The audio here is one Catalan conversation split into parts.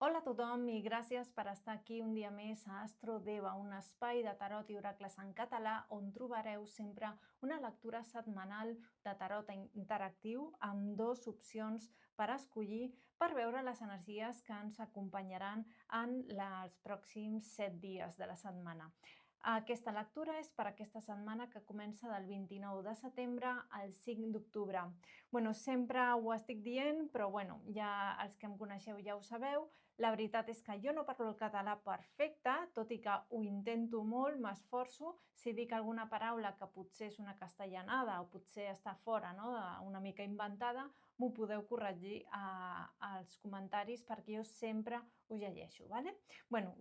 Hola a tothom i gràcies per estar aquí un dia més a Astro Deva, un espai de tarot i oracles en català on trobareu sempre una lectura setmanal de tarot interactiu amb dues opcions per escollir per veure les energies que ens acompanyaran en els pròxims 7 dies de la setmana. Aquesta lectura és per aquesta setmana que comença del 29 de setembre al 5 d'octubre. Sempre ho estic dient, però ja els que em coneixeu ja ho sabeu. La veritat és que jo no parlo el català perfecte, tot i que ho intento molt, m'esforço. Si dic alguna paraula que potser és una castellanada o potser està fora, no?, una mica inventada, m'ho podeu corregir als comentaris perquè jo sempre ho llegeixo, ¿vale?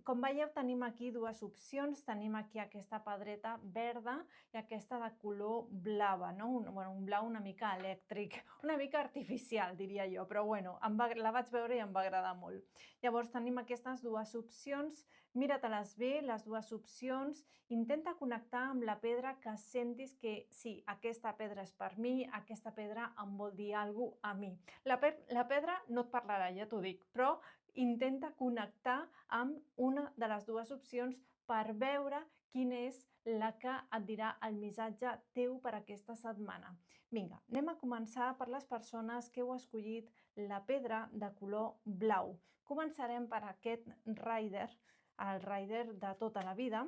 Com veieu, tenim aquí dues opcions. Tenim aquí aquesta pedreta verda i aquesta de color blava, no? Un blau una mica elèctric, una mica artificial, diria jo, però la vaig veure i em va agradar molt. Llavors tenim aquestes dues opcions, mira-te-les bé, les dues opcions, intenta connectar amb la pedra que sentis que sí, aquesta pedra és per mi, aquesta pedra em vol dir alguna cosa a mi. La pedra no et parlarà, ja t'ho dic, però intenta connectar amb una de les dues opcions per veure quina és la que et dirà el missatge teu per aquesta setmana. Vinga, anem a començar per les persones que heu escollit la pedra de color blau. Començarem per aquest rider, el rider de tota la vida.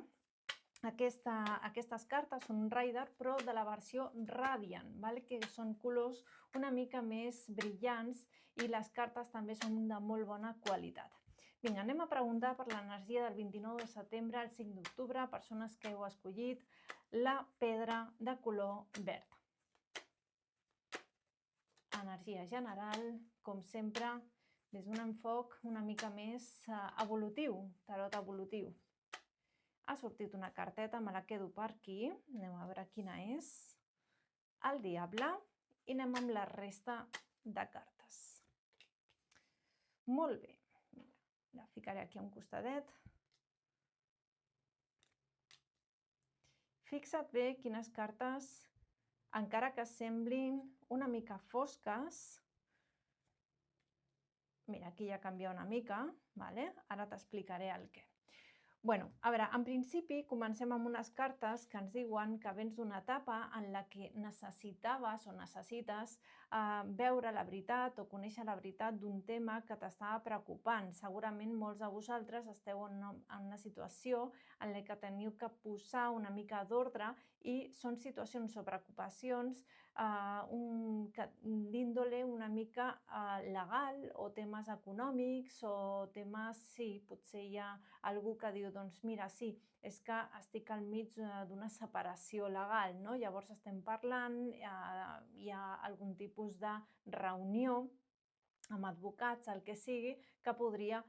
Aquestes cartes són un rider, però de la versió Radiant, que són colors una mica més brillants i les cartes també són de molt bona qualitat. Vinga, anem a preguntar per l'energia del 29 de setembre al 5 d'octubre, persones que heu escollit la pedra de color verd. Energia general, com sempre, des d'un enfoc una mica més evolutiu, tarot evolutiu. Ha sortit una carteta, me la quedo per aquí, anem a veure quina és. El diable, i anem amb la resta de cartes. Molt bé, la ficaré aquí a un costadet. Fixa't bé quines cartes, encara que semblin una mica fosques, mira, aquí ja canvia una mica, ara t'explicaré el què. A veure, en principi comencem amb unes cartes que ens diuen que vens d'una etapa en la que necessitaves o necessites veure la veritat o conèixer la veritat d'un tema que t'estava preocupant. Segurament molts de vosaltres esteu en una situació en la que teniu que posar una mica d'ordre i són situacions o preocupacions d'índole una mica legal o temes econòmics o temes, sí, potser hi ha algú que diu, doncs mira, sí, és que estic al mig d'una separació legal, no? Llavors estem parlant, hi ha algun tipus de reunió amb advocats, el que sigui, que podria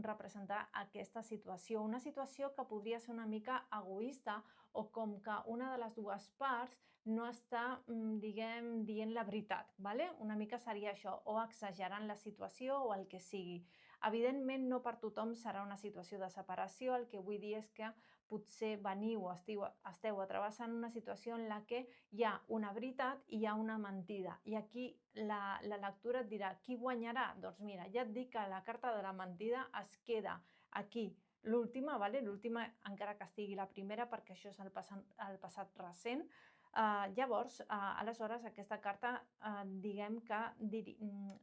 representar aquesta situació. Una situació que podria ser una mica egoista o com que una de les dues parts no està, dient la veritat. Una mica seria això, o exagerant la situació o el que sigui. Evidentment, no per tothom serà una situació de separació. El que vull dir és que potser veniu o esteu travessant una situació en la que hi ha una veritat i hi ha una mentida. I aquí la lectura et dirà qui guanyarà. Doncs mira, ja et dic que la carta de la mentida es queda aquí. L'última, l'última encara que estigui la primera, perquè això és el passat recent. Aleshores, aquesta carta diguem que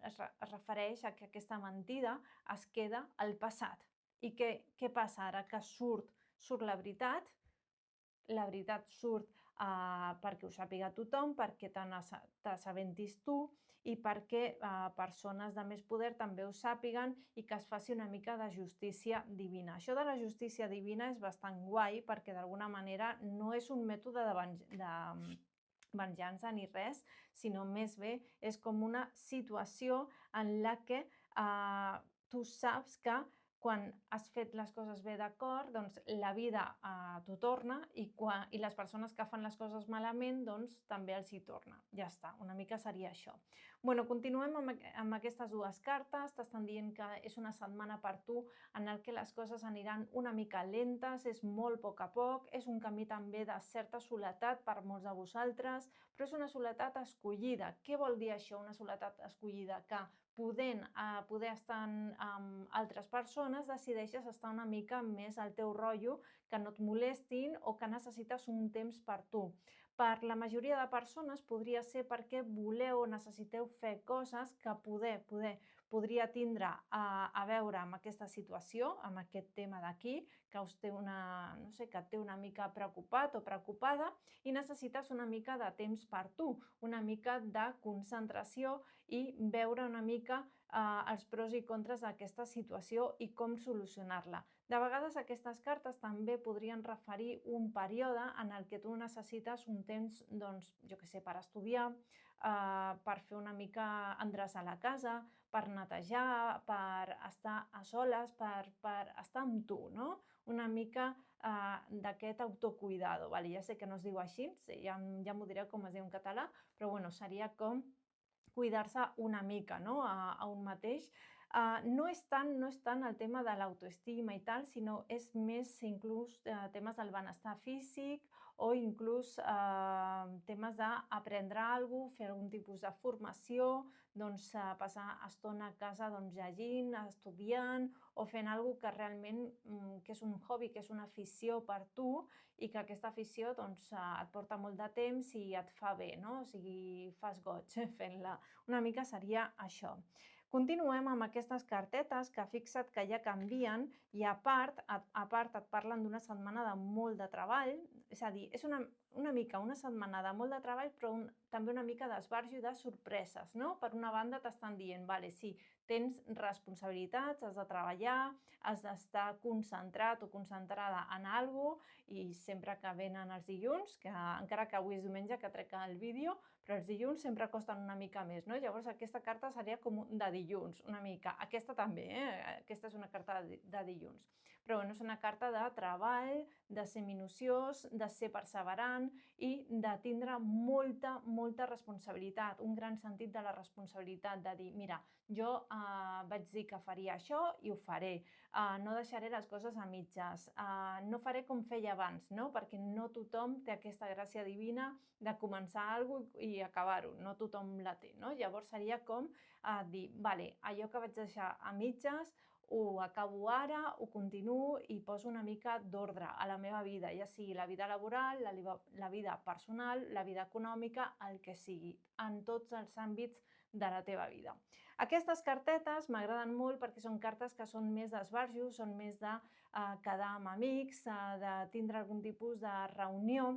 es refereix a que aquesta mentida es queda al passat. I què passa ara? Que surt la veritat surt perquè ho sàpiga tothom, perquè te n'assabentis tu i perquè persones de més poder també ho sàpiguen i que es faci una mica de justícia divina. Això de la justícia divina és bastant guai perquè d'alguna manera no és un mètode de venjança ni res, sinó més bé és com una situació en la que tu saps que quan has fet les coses bé d'acord, doncs la vida t'ho torna i les persones que fan les coses malament, doncs també els hi torna. Ja està, una mica seria això. Continuem amb aquestes dues cartes. T'estan dient que és una setmana per tu en el que les coses aniran una mica lentes, és molt a poc, és un camí també de certa soledat per molts de vosaltres, però és una soledat escollida. Què vol dir això, una soledat escollida? Que poder estar amb altres persones, decideixes estar una mica més al teu rotllo, que no et molestin o que necessites un temps per tu. Per la majoria de persones podria ser perquè voleu o necessiteu fer coses que podria tindre a veure amb aquesta situació, amb aquest tema d'aquí, que us té no sé, que et té una mica preocupat o preocupada i necessites una mica de temps per tu, una mica de concentració i veure una mica els pros i contres d'aquesta situació i com solucionar-la. De vegades aquestes cartes també podrien referir un període en el que tu necessites un temps, doncs, jo què sé, per estudiar, per fer una mica endreçar la casa, per netejar, per estar a soles, per estar amb tu, no? Una mica d'aquest autocuidado. Vale? Ja sé que no es diu així, ja m'ho direu com es diu en català, però bueno, seria com cuidar-se una mica, no? a un mateix. No és tant el tema de l'autoestima i tal, sinó és més inclús temes del benestar físic o inclús temes d'aprendre alguna cosa, fer algun tipus de formació, doncs, passar estona a casa doncs, llegint, estudiant o fent alguna cosa que realment que és un hobby, que és una afició per tu i que aquesta afició doncs, et porta molt de temps i et fa bé, no? O sigui, fas goig fent-la. Una mica seria això. Continuem amb aquestes cartetes que fixa't que ja canvien i a part et parlen d'una setmana de molt de treball, és a dir, és una mica una setmana de molt de treball però també una mica d'esbarjo i de sorpreses, no? Per una banda t'estan dient, vale, sí, tens responsabilitats, has de treballar, has d'estar concentrat o concentrada en alguna cosa i sempre que venen els dilluns, que encara que avui és diumenge que trec el vídeo, però els dilluns sempre costen una mica més, no? Llavors aquesta carta seria com de dilluns, una mica. Aquesta també, aquesta és una carta de dilluns. Però bueno, és una carta de treball, de ser minuciós, de ser perseverant i de tindre molta responsabilitat, un gran sentit de la responsabilitat, de dir, mira, jo vaig dir que faria això i ho faré, no deixaré les coses a mitges, no faré com feia abans, no? Perquè no tothom té aquesta gràcia divina de començar alguna cosa i acabar-ho, no tothom la té, no? Llavors seria com dir, vale, allò que vaig deixar a mitges ho acabo ara, ho continuo i poso una mica d'ordre a la meva vida, ja sigui la vida laboral, la vida personal, la vida econòmica, el que sigui, en tots els àmbits de la teva vida. Aquestes cartetes m'agraden molt perquè són cartes que són més d'esbarjo, són més de quedar amb amics, de tindre algun tipus de reunió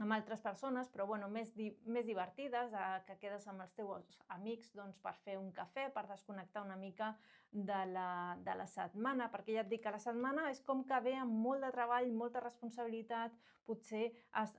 amb altres persones, però bueno, més divertides, que quedes amb els teus amics doncs, per fer un cafè, per desconnectar una mica de la setmana, perquè ja et dic que la setmana és com que ve amb molt de treball, molta responsabilitat, potser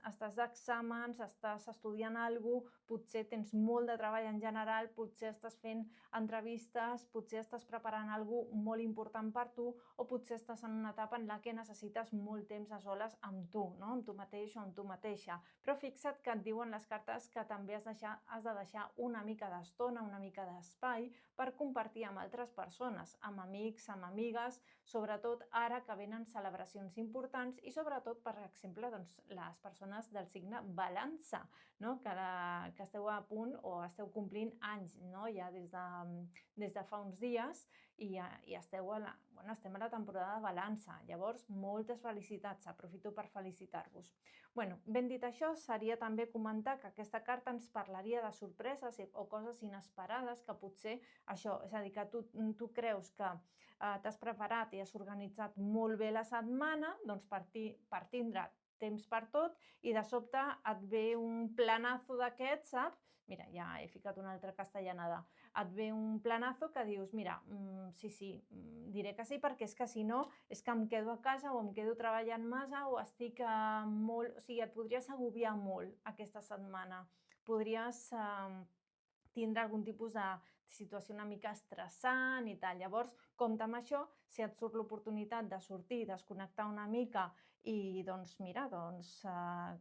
estàs d'exàmens, estàs estudiant alguna cosa, potser tens molt de treball en general, potser estàs fent entrevistes, potser estàs preparant alguna cosa molt important per tu o potser estàs en una etapa en la que necessites molt temps a soles amb tu, no? Amb tu mateix o amb tu mateixa. Però fixa't que et diuen les cartes que també has de deixar una mica d'estona, una mica d'espai per compartir amb altres persones, amb amics, amb amigues, sobretot ara que venen celebracions importants i sobretot, per exemple, doncs, les persones del signe balança, no? que esteu a punt o esteu complint anys, no? Ja des de fa uns dies i estem a la temporada de balança. Llavors, moltes felicitats, aprofito per felicitar-vos. Bueno, ben dit això, seria també comentar que aquesta carta ens parlaria de sorpreses o coses inesperades que potser això, és a dir, que tu creus que t'has preparat i has organitzat molt bé la setmana doncs per tindre temps per tot i de sobte et ve un planazo d'aquest, saps? Mira, ja he ficat una altra castellanada. Et ve un planazo que dius, mira, sí, diré que sí perquè és que si no és que em quedo a casa o em quedo treballant massa o estic molt... O sigui, et podries agobiar molt aquesta setmana. Podries tindre algun tipus de situació una mica estressant i tal. Llavors, compte amb això, si et surt l'oportunitat de sortir, desconnectar una mica i doncs mira,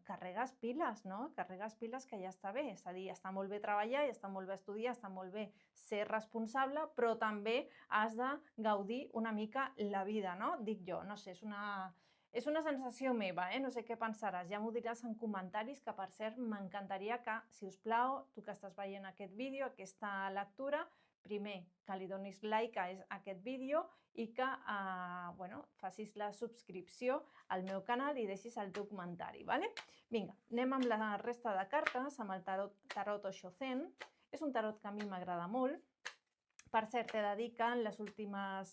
carregues piles, no? Carregues piles que ja està bé, és a dir, està molt bé treballar, està molt bé estudiar, està molt bé ser responsable, però també has de gaudir una mica la vida, no? Dic jo, no sé, és una sensació meva, no sé què pensaràs, ja m'ho diràs en comentaris, que per cert m'encantaria que, si us plau, tu que estàs veient aquest vídeo, aquesta lectura, primer, que li donis like a aquest vídeo i que facis la subscripció al meu canal i deixis el teu comentari. Vinga, anem amb la resta de cartes, amb el tarot Osho Zen. És un tarot que a mi m'agrada molt. Per cert, he de dir que l'última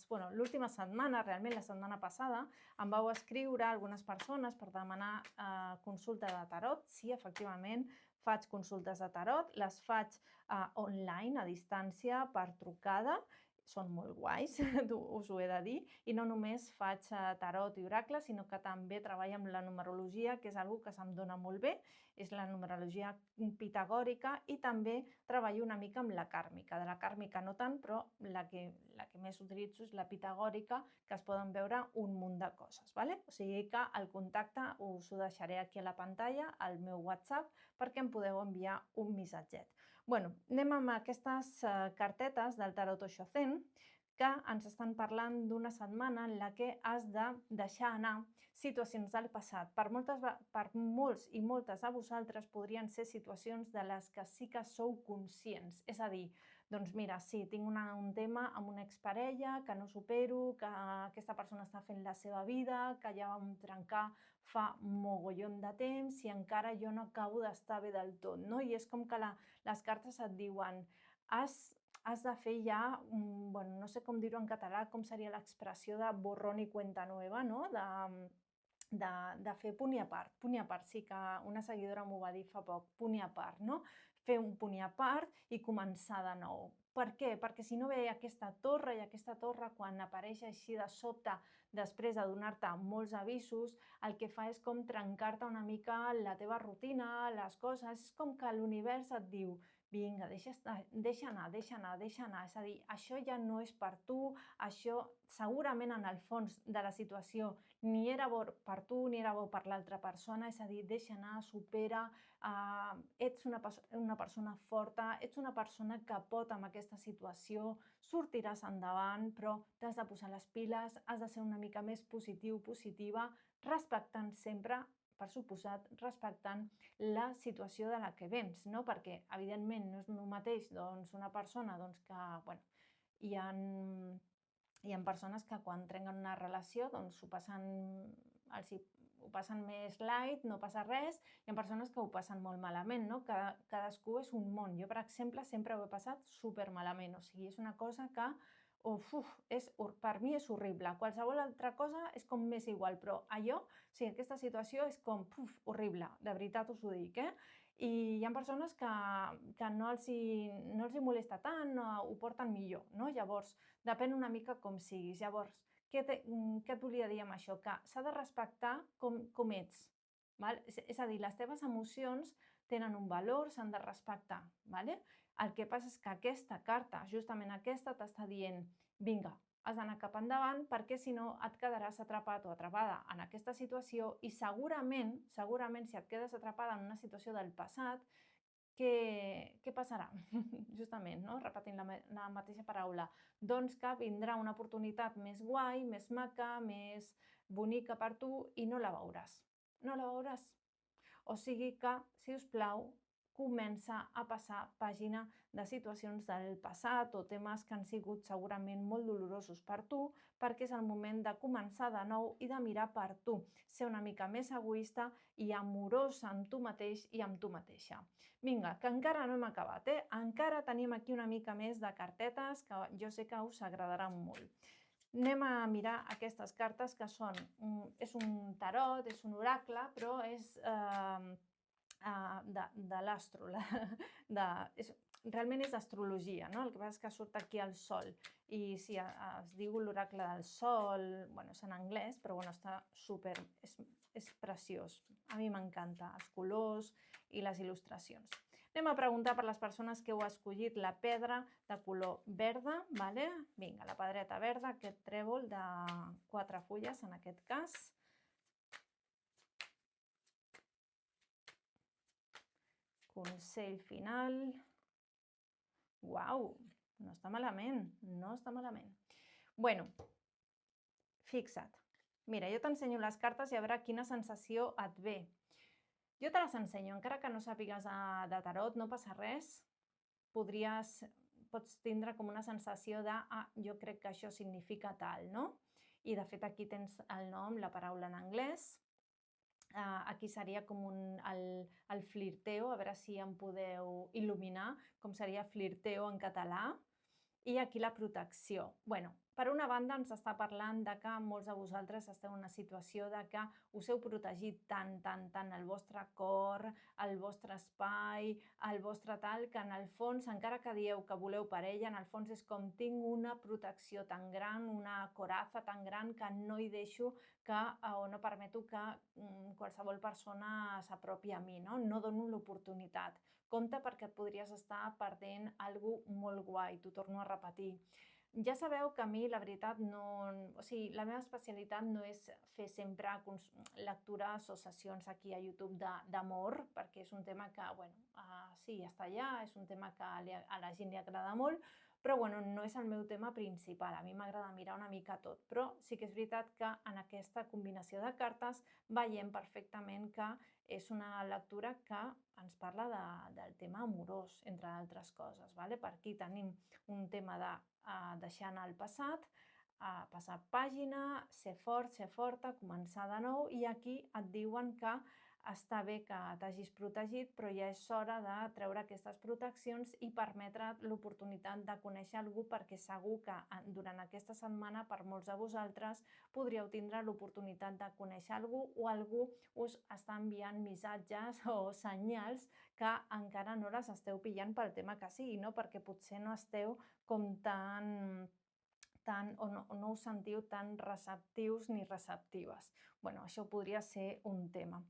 setmana, realment la setmana passada, em vau escriure algunes persones per demanar consulta de tarot. Sí, efectivament, faig consultes de tarot, les faig online, a distància, per trucada. Són molt guais, us ho he de dir, i no només faig tarot i oracle, sinó que també treballo amb la numerologia, que és una cosa que se'm dona molt bé, és la numerologia pitagòrica, i també treballo una mica amb la kàrmica. De la kàrmica no tant, però la que més utilitzo és la pitagòrica, que es poden veure un munt de coses. O sigui que el contacte us ho deixaré aquí a la pantalla, al meu WhatsApp, perquè em podeu enviar un missatget. Anem amb aquestes cartetes del tarot Osho Zen, que ens estan parlant d'una setmana en la que has de deixar anar situacions del passat. Per molts i moltes de vosaltres podrien ser situacions de les que sí que sou conscients. És a dir, doncs mira, sí, tinc un tema amb una exparella que no supero, que aquesta persona està fent la seva vida, que ja vam trencar fa mogollon de temps i encara jo no acabo d'estar bé del tot, no? I és com que les cartes et diuen has de fer ja, no sé com dir-ho en català, com seria l'expressió de borrón i cuenta nueva, no? De fer punt i a part. Punt i a part, sí que una seguidora m'ho va dir fa poc, punt i a part, no? Fer un punt i a part i començar de nou. Per què? Perquè si no ve aquesta torre, i aquesta torre quan apareix així de sobte, després de donar-te molts avisos, el que fa és com trencar-te una mica la teva rutina, les coses, és com que l'univers et diu vinga, deixa anar. És a dir, això ja no és per tu, això segurament en el fons de la situació ni era bo per tu ni era bo per l'altra persona, és a dir, deixa anar, supera, ets una persona forta, ets una persona que pot amb aquesta situació, sortiràs endavant, però t'has de posar les piles, has de ser una mica més positiu, positiva, respectant sempre, per suposat, respectant la situació de la que vens, no? Perquè, evidentment, no és el mateix una persona que, hi ha persones que quan trenquen una relació ho passen més light, no passa res, hi ha persones que ho passen molt malament, no? Cadascú és un món. Jo, per exemple, sempre ho he passat supermalament, o sigui, és una cosa que per mi és horrible. Qualsevol altra cosa és com més igual, però aquesta situació és com horrible, de veritat us ho dic, I hi ha persones que no els hi molesta tant, ho porten millor, no? Llavors, depèn una mica com siguis. Llavors, què et volia dir amb això? Que s'ha de respectar com ets. És a dir, les teves emocions tenen un valor, s'han de respectar. El que passa és que aquesta carta, justament aquesta, t'està dient vinga, has d'anar cap endavant perquè si no et quedaràs atrapat o atrapada en aquesta situació i segurament si et quedes atrapada en una situació del passat, què passarà? Justament, no? Repetint la mateixa paraula. Doncs que vindrà una oportunitat més guai, més maca, més bonica per tu i no la veuràs. No la veuràs. O sigui que, si us plau, comença a passar pàgina de situacions del passat o temes que han sigut segurament molt dolorosos per tu, perquè és el moment de començar de nou i de mirar per tu, ser una mica més egoista i amorós amb tu mateix i amb tu mateixa. Vinga, que encara no hem acabat, Encara tenim aquí una mica més de cartetes que jo sé que us agradaran molt. Anem a mirar aquestes cartes que és un tarot, és un oracle, però és de l'astro. Realment és d'astrologia, no? El que passa és que surt aquí el sol. I sí, es diu l'oracle del sol, és en anglès, però està super, és preciós. A mi m'encanta els colors i les il·lustracions. Anem a preguntar per les persones que heu escollit la pedra de color verda. Vinga, la pedreta verda, aquest trèvol de 4 fulles en aquest cas. Consell final. Uau, no està malament, no està malament. Fixa't. Mira, jo t'ensenyo les cartes i a veure quina sensació et ve. Jo te les ensenyo, encara que no sàpigues de tarot, no passa res. pots tindre com una sensació de jo crec que això significa tal, no? I de fet aquí tens el nom, la paraula en anglès. Aquí seria com el flirteo, a veure si em podeu il·luminar com seria flirteo en català. I aquí la protecció. Bueno, per una banda ens està parlant de que molts de vosaltres esteu en una situació de que us heu protegit tant el vostre cor, el vostre espai, el vostre tal, que en el fons, encara que dieu que voleu parella, en el fons és com tinc una protecció tan gran, una coraza tan gran que no hi deixo o no permeto que qualsevol persona s'apropi a mi, no? No dono l'oportunitat. Compte perquè et podries estar perdent alguna cosa molt guai, t'ho torno a repetir. Ja sabeu que a mi, la veritat, la meva especialitat no és fer sempre lectures o sessions aquí a YouTube d'amor, perquè és un tema que, bueno, sí, està allà, és un tema que a la gent li agrada molt, però bueno, no és el meu tema principal. A mi m'agrada mirar una mica tot, però sí que és veritat que en aquesta combinació de cartes veiem perfectament que és una lectura que ens parla del tema amorós, entre altres coses. Vale? Per aquí tenim un tema de deixar anar el passat, passar pàgina, ser fort, ser forta, començar de nou, i aquí et diuen que està bé que t'hagis protegit, però ja és hora de treure aquestes proteccions i permetre't l'oportunitat de conèixer algú, perquè segur que durant aquesta setmana per molts de vosaltres podríeu tindre l'oportunitat de conèixer algú o algú us està enviant missatges o senyals que encara no les esteu pillant pel tema que sigui, no? Perquè potser no esteu com o no us sentiu tan receptius ni receptives. Bueno, això podria ser un tema.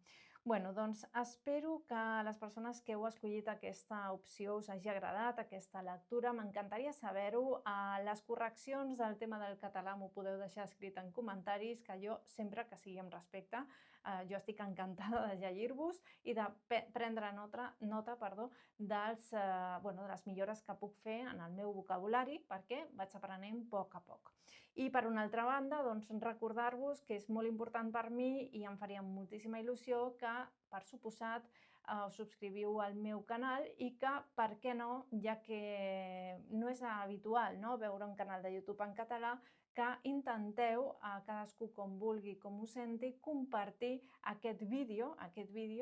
Bueno, doncs espero que les persones que heu escollit aquesta opció us hagi agradat, aquesta lectura. M'encantaria saber-ho. Les correccions del tema del català m'ho podeu deixar escrit en comentaris, que jo, sempre que sigui amb respecte, jo estic encantada de llegir-vos i de prendre nota de les millores que puc fer en el meu vocabulari, perquè vaig aprenent a poc a poc. I per una altra banda, doncs, recordar-vos que és molt important per mi i em faria moltíssima il·lusió que, per suposat, us subscriviu al meu canal i que, per què no, ja que no és habitual, no, veure un canal de YouTube en català, que intenteu, cadascú com vulgui, com ho senti, compartir aquest vídeo,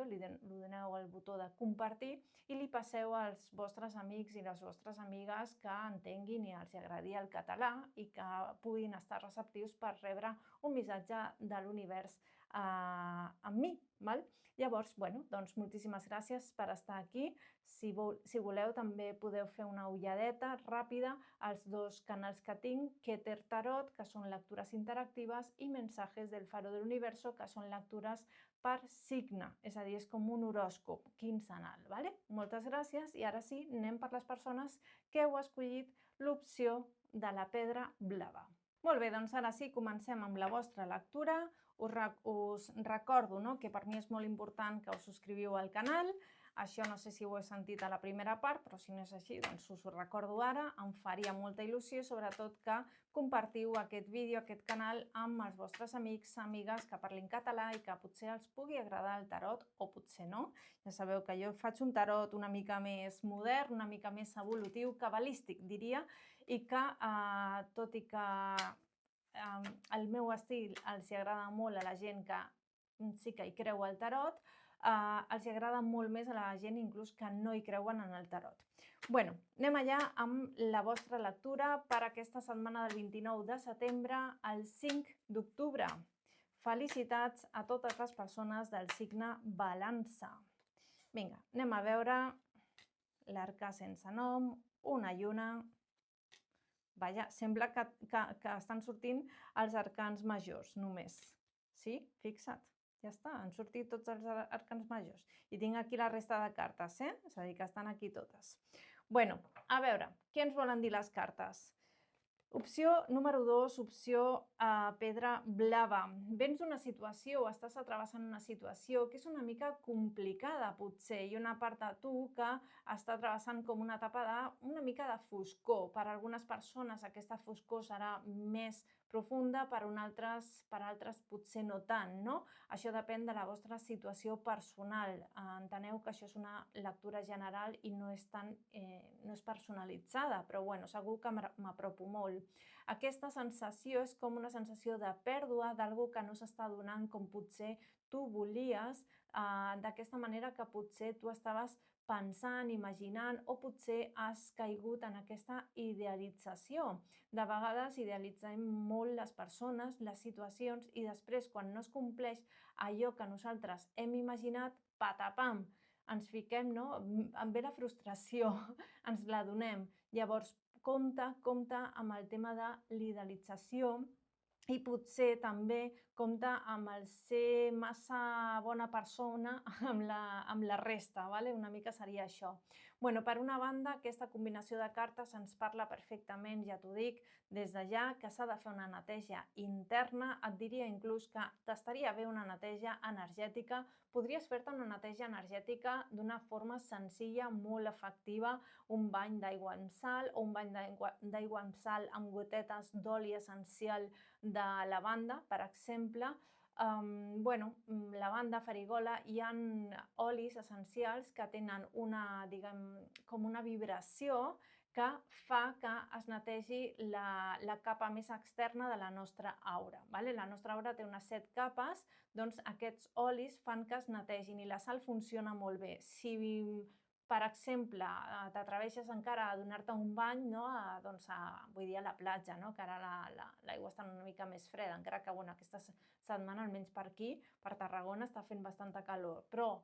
li doneu al botó de compartir i li passeu als vostres amics i les vostres amigues que entenguin i els agradi el català i que puguin estar receptius per rebre un missatge de l'univers amb mi. Val? Llavors, bueno, doncs moltíssimes gràcies per estar aquí. Si voleu, també podeu fer una ulladeta ràpida als dos canals que tinc, Keter Tarot, que són lectures interactives, i Mensajes del Faro del Universo, que són lectures per signe, és a dir, és com un horòscop quinzenal. Vale? Moltes gràcies i ara sí, anem per les persones que heu escollit l'opció de la pedra blava. Molt bé, doncs ara sí, comencem amb la vostra lectura. Us recordo, no, que per mi és molt important que us subscriviu al canal. Això no sé si ho he sentit a la primera part, però si no és així, doncs us ho recordo ara. Em faria molta il·lusió, sobretot que compartiu aquest vídeo, aquest canal, amb els vostres amics, amigues que parlin català i que potser els pugui agradar el tarot o potser no. Ja sabeu que jo faig un tarot una mica més modern, una mica més evolutiu, cabalístic, diria, i que, tot i que el meu estil els agrada molt a la gent que sí que hi creu al tarot, els agrada molt més a la gent inclús que no hi creuen en el tarot. Bueno, anem allà amb la vostra lectura per aquesta setmana del 29 de setembre al 5 d'octubre. Felicitats a totes les persones del signe Balança. Vinga, anem a veure l'arcà sense nom, una lluna. Vaja, sembla que estan sortint els arcans majors només. Sí? Fixa't. Ja està, han sortit tots els arcans majors. I tinc aquí la resta de cartes, És a dir, que estan aquí totes. Bueno, a veure, què ens volen dir les cartes? Opció número 2, opció pedra blava. Vens d'una situació o estàs travessant una situació que és una mica complicada, potser, i una part de tu que està travessant com una etapa una mica de foscor. Per a algunes persones aquesta foscor serà més profunda, per altres potser no tant, no? Això depèn de la vostra situació personal. Enteneu que això és una lectura general i no és personalitzada, però bueno, segur que m'apropo molt. Aquesta sensació és com una sensació de pèrdua d'algú que no s'està donant com potser tu volies, d'aquesta manera que potser tu estaves pensant, imaginant, o potser has caigut en aquesta idealització. De vegades idealitzem molt les persones, les situacions, i després, quan no es compleix allò que nosaltres hem imaginat, patapam, ens fiquem, no? Em ve la frustració, ens la donem. Llavors, compte amb el tema de l'idealització, i potser també compta amb el ser massa bona persona amb la resta, vale? Una mica seria això. Bueno, per una banda, aquesta combinació de cartes ens parla perfectament, ja t'ho dic, des de ja, que s'ha de fer una neteja interna. Et diria inclús que t'estaria bé una neteja energètica. Podries fer-te una neteja energètica d'una forma senzilla, molt efectiva, un bany d'aigua amb sal o un bany d'aigua amb sal amb gotetes d'oli essencial de lavanda, per exemple. Lavanda, farigola, hi ha olis essencials que tenen com una vibració que fa que es netegi la capa més externa de la nostra aura. Vale? La nostra aura té unes 7 capes, doncs aquests olis fan que es netegin, i la sal funciona molt bé. Si, per exemple, t'atreveixes encara a donar-te un bany, no? Vull dir, a la platja, no? Que ara l'aigua està una mica més freda, encara que aquesta setmana, almenys per aquí, per Tarragona, està fent bastanta calor. Però,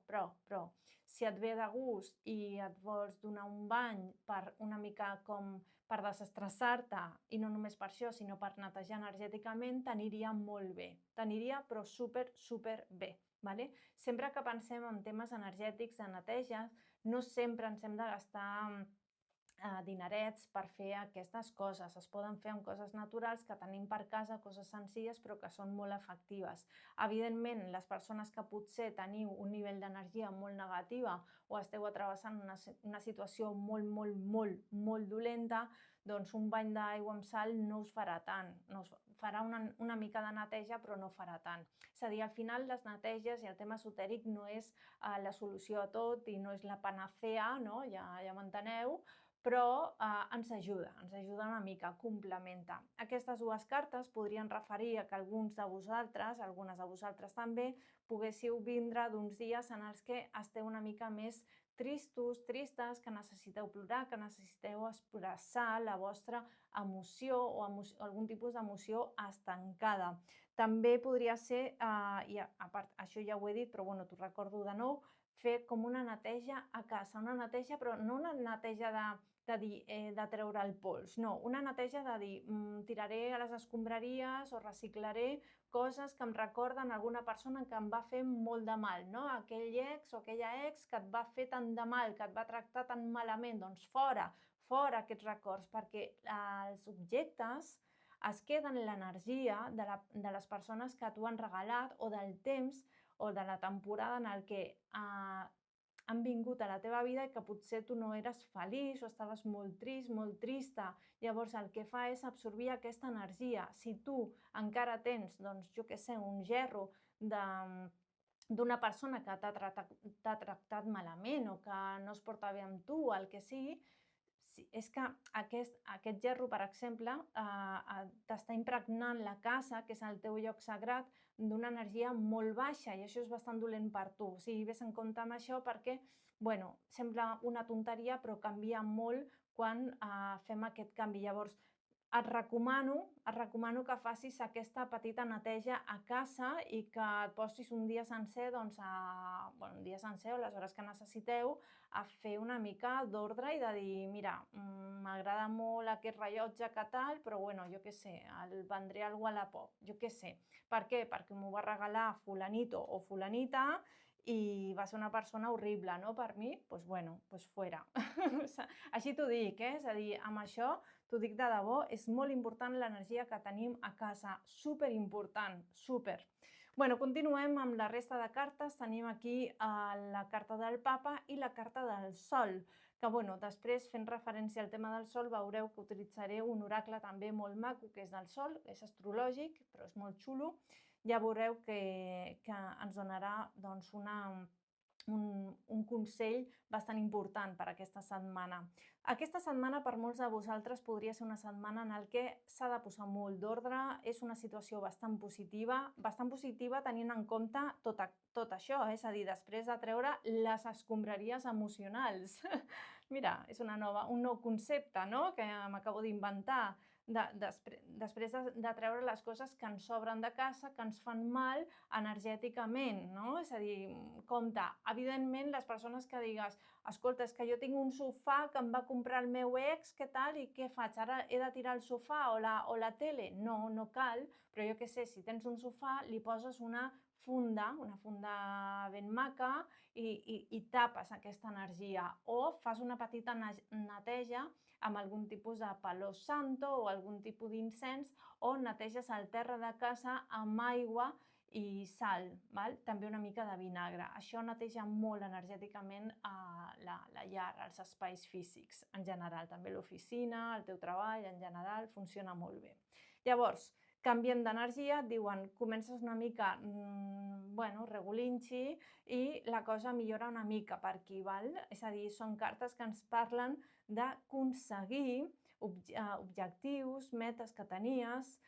si et ve de gust i et vols donar un bany per una mica com per desestressar-te, i no només per això, sinó per netejar energèticament, t'aniria molt bé. T'aniria, però super bé. Vale? Sempre que pensem en temes energètics de neteja, no sempre ens hem de gastar dinerets per fer aquestes coses. Es poden fer amb coses naturals que tenim per casa, coses senzilles però que són molt efectives. Evidentment, les persones que potser teniu un nivell d'energia molt negativa o esteu travessant una situació molt dolenta, doncs un bany d'aigua amb sal no us farà tant. Farà una mica de neteja, però no farà tant. És a dir, al final les neteges i el tema esotèric no és la solució a tot i no és la panacea, no? Ja m'enteneu, però ens ajuda una mica, complementa. Aquestes dues cartes podrien referir a que algunes de vosaltres també, poguéssiu vindre d'uns dies en els que esteu una mica més tristes, que necessiteu plorar, que necessiteu expressar la vostra emoció o algun tipus d'emoció estancada. També podria ser, i a part, això ja ho he dit, però bueno, t'ho recordo de nou, fer com una neteja a casa, una neteja, però no una neteja de treure el pols, no, una neteja de dir, tiraré a les escombraries o reciclaré coses que em recorden alguna persona que em va fer molt de mal, no? Aquell ex o aquella ex que et va fer tant de mal, que et va tractar tan malament, doncs fora aquests records, perquè els objectes es queden l'energia de les persones que t'ho han regalat, o del temps o de la temporada en el que han vingut a la teva vida i que potser tu no eres feliç o estaves molt trist, molt trista. Llavors el que fa és absorbir aquesta energia. Si tu encara tens, doncs, jo què sé, un gerro d'una persona que t'ha tractat malament o que no es porta bé amb tu, el que sigui, és que aquest gerro, per exemple, t'està impregnant la casa, que és el teu lloc sagrat, d'una energia molt baixa, i això és bastant dolent per tu. O sigui, vés en compte amb això perquè, bueno, sembla una tonteria, però canvia molt quan fem aquest canvi. Llavors, et recomano que facis aquesta petita neteja a casa i que et posis un dia sencer, un dia sencer o les hores que necessiteu, a fer una mica d'ordre i de dir, mira, m'agrada molt aquest rellotge que tal, però bueno, jo què sé, el vendré al Wallapop, jo què sé. Per què? Perquè m'ho va regalar fulanito o fulanita i va ser una persona horrible, no? Per mi, doncs bueno, doncs fora. Així t'ho dic, és a dir, amb això t'ho dic de debò, és molt important l'energia que tenim a casa, superimportant, super. Bueno, continuem amb la resta de cartes. Tenim aquí la carta del Papa i la carta del Sol, que bueno, després fent referència al tema del sol veureu que utilitzaré un oracle també molt maco que és del sol, és astrològic però és molt xulo. Ja veureu que ens donarà doncs, un consell bastant important per aquesta setmana. Aquesta setmana per molts de vosaltres podria ser una setmana en la que s'ha de posar molt d'ordre, és una situació bastant positiva tenint en compte tot això, és a dir, després de treure les escombraries emocionals. Mira, és un nou concepte, no?, que m'acabo d'inventar. Després de treure les coses que ens sobren de casa, que ens fan mal energèticament, no? És a dir, compte, evidentment les persones que digues escolta, és que jo tinc un sofà que em va comprar el meu ex, què tal, i què faig? Ara he de tirar el sofà o la tele? No, no cal, però jo què sé, si tens un sofà li poses una funda ben maca i tapes aquesta energia o fas una petita neteja amb algun tipus de palo santo o algun tipus d'incens o neteges el terra de casa amb aigua i sal, val? També una mica de vinagre. Això neteja molt energèticament la llar, els espais físics en general, també l'oficina, el teu treball en general, funciona molt bé. Llavors, canviem d'energia, et diuen, comences una mica, regulinxi i la cosa millora una mica per aquí, val? És a dir, són cartes que ens parlen d'aconseguir objectius, metes que tenies,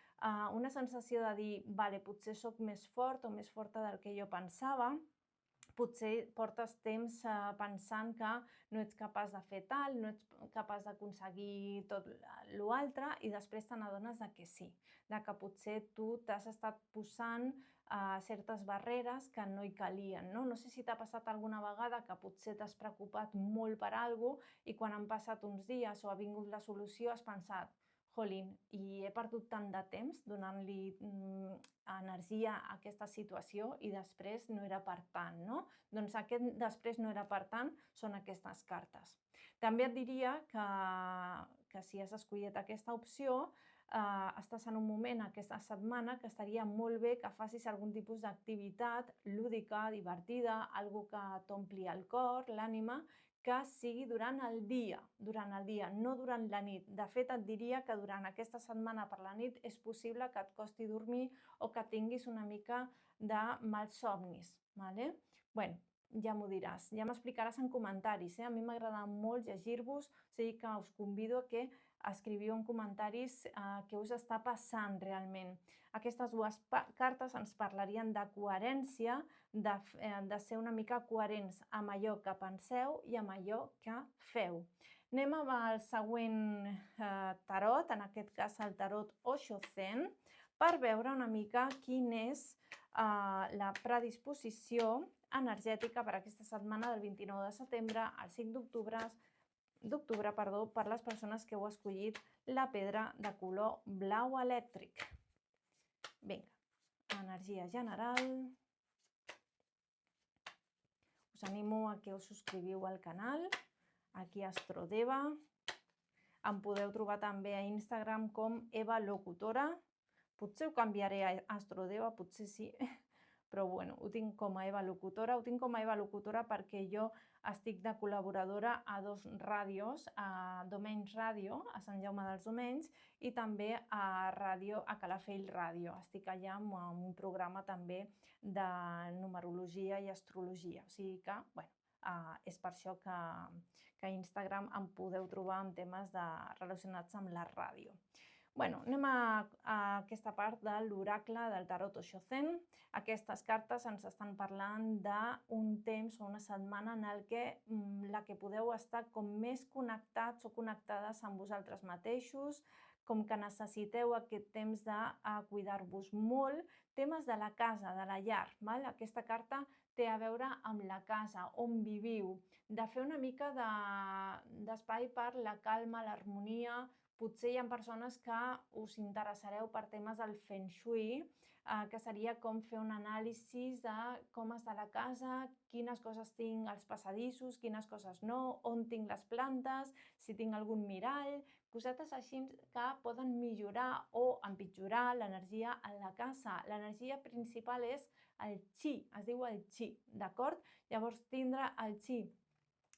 una sensació de dir, vale, potser sóc més fort o més forta del que jo pensava, potser portes temps pensant que no ets capaç de fer tal, no ets capaç d'aconseguir tot l'altre i després te n'adones que sí, que potser tu t'has estat posant certes barreres que no hi calien. No sé si t'ha passat alguna vegada que potser t'has preocupat molt per alguna cosa i quan han passat uns dies o ha vingut la solució has pensat jolín, i he perdut tant de temps donant-li energia a aquesta situació i després no era per tant, no? Doncs aquest després no era per tant són aquestes cartes. També et diria que si has escollit aquesta opció, estàs en un moment aquesta setmana que estaria molt bé que facis algun tipus d'activitat lúdica, divertida, algo que t'ompli el cor, l'ànima, que sigui durant el dia, no durant la nit. De fet, et diria que durant aquesta setmana per la nit és possible que et costi dormir o que tinguis una mica de malsomnis. Bé, ja m'ho diràs, ja m'explicaràs en comentaris. A mi m'agrada molt llegir-vos, o sigui que us convido a que escriviu en comentaris què us està passant realment. Aquestes dues cartes ens parlarien de coherència, de ser una mica coherents amb allò que penseu i amb allò que feu. Anem amb el següent tarot, en aquest cas el tarot Osho Zen, per veure una mica quina és la predisposició energètica per aquesta setmana del 29 de setembre al 5 d'octubre per les persones que heu escollit la pedra de color blau elèctric. Vinga, energia general. Us animo a que us subscriviu al canal, aquí a Astrodeva. Em podeu trobar també a Instagram com Eva Locutora. Potser ho canviaré a Astrodeva, potser sí, però bueno, ho tinc com a Eva Locutora. Ho tinc com a Eva Locutora perquè jo estic de col·laboradora a dos ràdios, a Domenys Ràdio, a Sant Jaume dels Domenys, i també a Calafell Ràdio. Estic allà amb un programa també de numerologia i astrologia. O sigui que, bueno, és per això que a Instagram em podeu trobar en temes relacionats amb la ràdio. Bueno, anem a aquesta part de l'oracle del tarot Osho Zen. Aquestes cartes ens estan parlant d'un temps o una setmana en la que podeu estar com més connectats o connectades amb vosaltres mateixos, com que necessiteu aquest temps de cuidar-vos molt, temes de la casa, de la llar. Aquesta carta té a veure amb la casa, on viviu, de fer una mica d'espai per la calma, l'harmonia. Potser hi ha persones que us interessareu per temes del Feng Shui, que seria com fer un anàlisi de com està la casa, quines coses tinc als passadissos, quines coses no, on tinc les plantes, si tinc algun mirall, cosetes així que poden millorar o empitjorar l'energia a la casa. L'energia principal és el Qi, es diu el Qi, d'acord? Llavors, tindre el Qi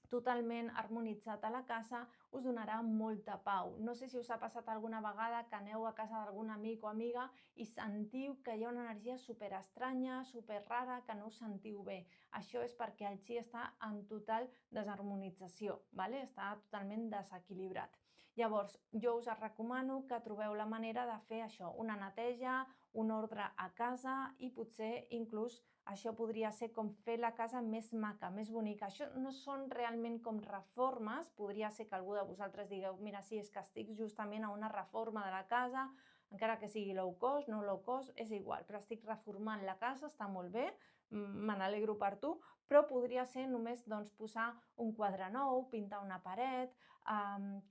totalment harmonitzat a la casa, us donarà molta pau. No sé si us ha passat alguna vegada que aneu a casa d'algun amic o amiga i sentiu que hi ha una energia super estranya, super rara, que no us sentiu bé. Això és perquè el chi està en total desharmonització, ¿vale? Està totalment desequilibrat. Llavors, jo us recomano que trobeu la manera de fer això, una neteja, un ordre a casa i potser inclús això podria ser com fer la casa més maca, més bonica. Això no són realment com reformes, podria ser que algú de vosaltres digueu, mira, sí, és que estic justament a una reforma de la casa, encara que sigui low cost, no low cost, és igual, però estic reformant la casa, està molt bé, me n'alegro per tu, però podria ser només doncs, posar un quadre nou, pintar una paret,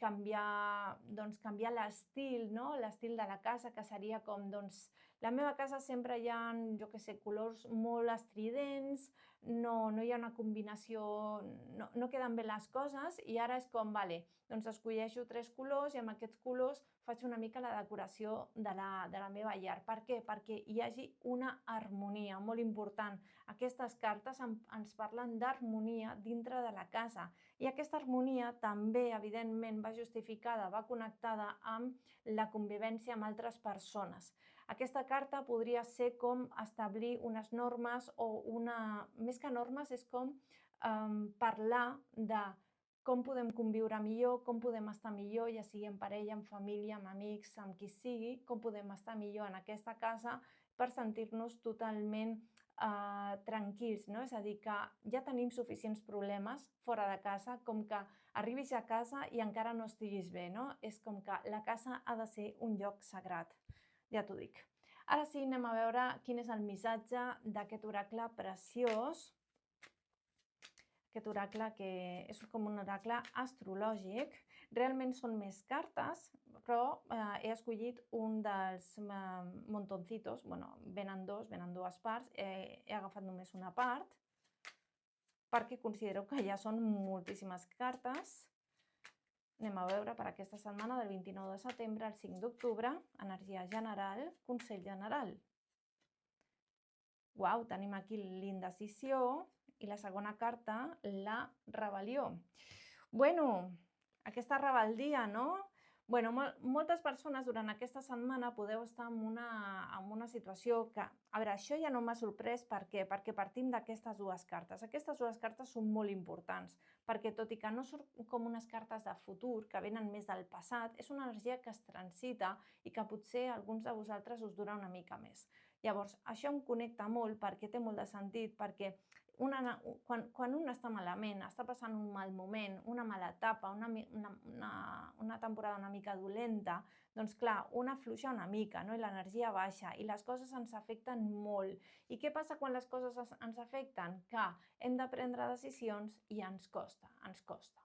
canviar l'estil, no? L'estil de la casa, que seria com, doncs, la meva casa sempre hi ha, jo què sé, colors molt estridents, no hi ha una combinació, no queden bé les coses i ara és com, vale, doncs escolleixo 3 colors i amb aquests colors faig una mica la decoració de la meva llar. Per què? Perquè hi hagi una harmonia molt important. Aquestes cartes ens parlen d'harmonia dintre de la casa i aquesta harmonia també, evidentment, va justificada, va connectada amb la convivència amb altres persones. Aquesta carta podria ser com establir unes normes o més que normes, és com parlar de com podem conviure millor, com podem estar millor, ja sigui en parella, en família, amb amics, amb qui sigui, com podem estar millor en aquesta casa per sentir-nos totalment tranquils, no? És a dir, que ja tenim suficients problemes fora de casa, com que arribis a casa i encara no estiguis bé, no? És com que la casa ha de ser un lloc sagrat. Ja t'ho dic. Ara sí, anem a veure quin és el missatge d'aquest oracle preciós. Aquest oracle que és com un oracle astrològic. Realment són més cartes, però he escollit un dels montoncitos. Bueno, venen dues parts. He agafat només una part perquè considero que ja són moltíssimes cartes. Anem a veure per aquesta setmana del 29 de setembre al 5 d'octubre, energia general, consell general. Uau, tenim aquí l'indecisió i la segona carta, la rebel·lió. Bueno, aquesta rebel·lia, no? Bueno, moltes persones durant aquesta setmana podeu estar en una situació que, a veure, això ja no m'ha sorprès, per què? Perquè partim d'aquestes dues cartes. Aquestes dues cartes són molt importants, perquè tot i que no són com unes cartes de futur, que venen més del passat, és una energia que es transita i que potser a alguns de vosaltres us dura una mica més. Llavors, això em connecta molt perquè té molt de sentit, perquè quan un està malament, està passant un mal moment, una mala etapa, una temporada una mica dolenta, doncs clar, una afluixa una mica, no? I l'energia baixa i les coses ens afecten molt. I què passa quan les coses ens afecten? Que hem de prendre decisions i ens costa.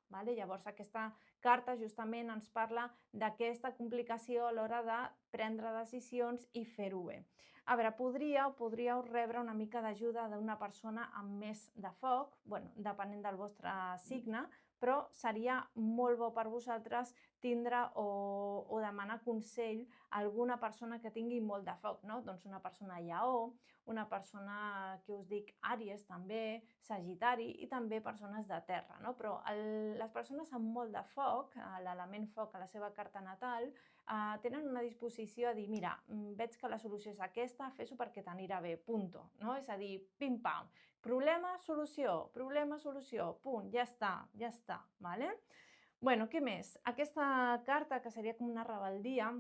Vale? Llavors aquesta carta justament ens parla d'aquesta complicació a l'hora de prendre decisions i fer-ho bé. A veure, podríeu rebre una mica d'ajuda d'una persona amb més de foc, bueno, depenent del vostre signe, però seria molt bo per vosaltres tindre o demanar consell a alguna persona que tingui molt de foc, no? Doncs una persona lleó, una persona que us dic Àries també, Sagitari i també persones de terra, no? Però les persones amb molt de foc, l'element foc a la seva carta natal, tenen una disposició a dir, mira, veig que la solució és aquesta, fes-ho perquè t'anirà bé, punto, no? És a dir, pim-pam, problema, solució, punt, ja està, vale? Bueno, què més? Aquesta carta, que seria com una rebel·lia,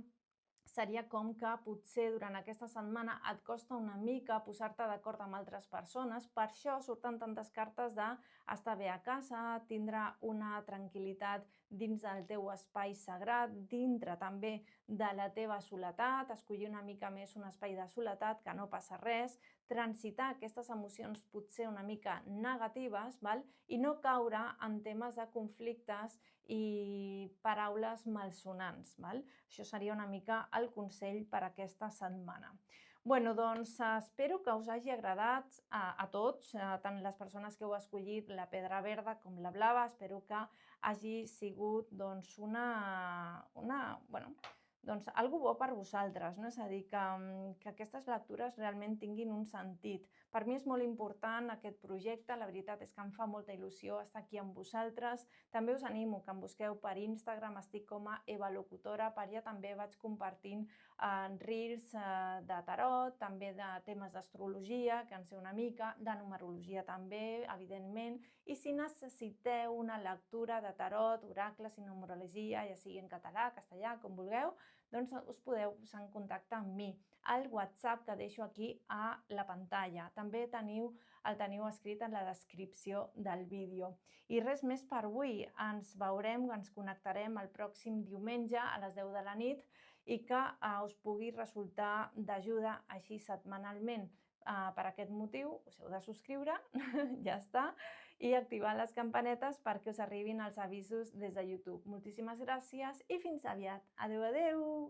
seria com que potser durant aquesta setmana et costa una mica posar-te d'acord amb altres persones, per això surten tantes cartes d'estar bé a casa, tindre una tranquil·litat dins del teu espai sagrat, dintre també de la teva soledat, escollir una mica més un espai de soledat, que no passa res, transitar aquestes emocions potser una mica negatives, val? I no caure en temes de conflictes i paraules malsonants. Val? Això seria una mica el consell per aquesta setmana. Bueno, doncs espero que us hagi agradat a tots, tant les persones que heu escollit la pedra verda com la blava. Espero que hagi sigut doncs, doncs, algo bo per vosaltres, no? És a dir, que aquestes lectures realment tinguin un sentit. Per mi és molt important aquest projecte, la veritat és que em fa molta il·lusió estar aquí amb vosaltres. També us animo que em busqueu per Instagram, estic com a Eva Locutora, per allà també vaig compartint reels de tarot, també de temes d'astrologia, que en sé una mica, de numerologia també, evidentment, i si necessiteu una lectura de tarot, oracles i numerologia, ja sigui en català, castellà, com vulgueu, doncs us podeu posar en contacte amb mi al WhatsApp que deixo aquí a la pantalla. També el teniu escrit en la descripció del vídeo. I res més per avui. Ens veurem, ens connectarem el pròxim diumenge a les 10 de la nit i que us pugui resultar d'ajuda així setmanalment. Per aquest motiu us heu de subscriure, ja està, i activar les campanetes perquè us arribin els avisos des de YouTube. Moltíssimes gràcies i fins aviat. Adéu, adéu!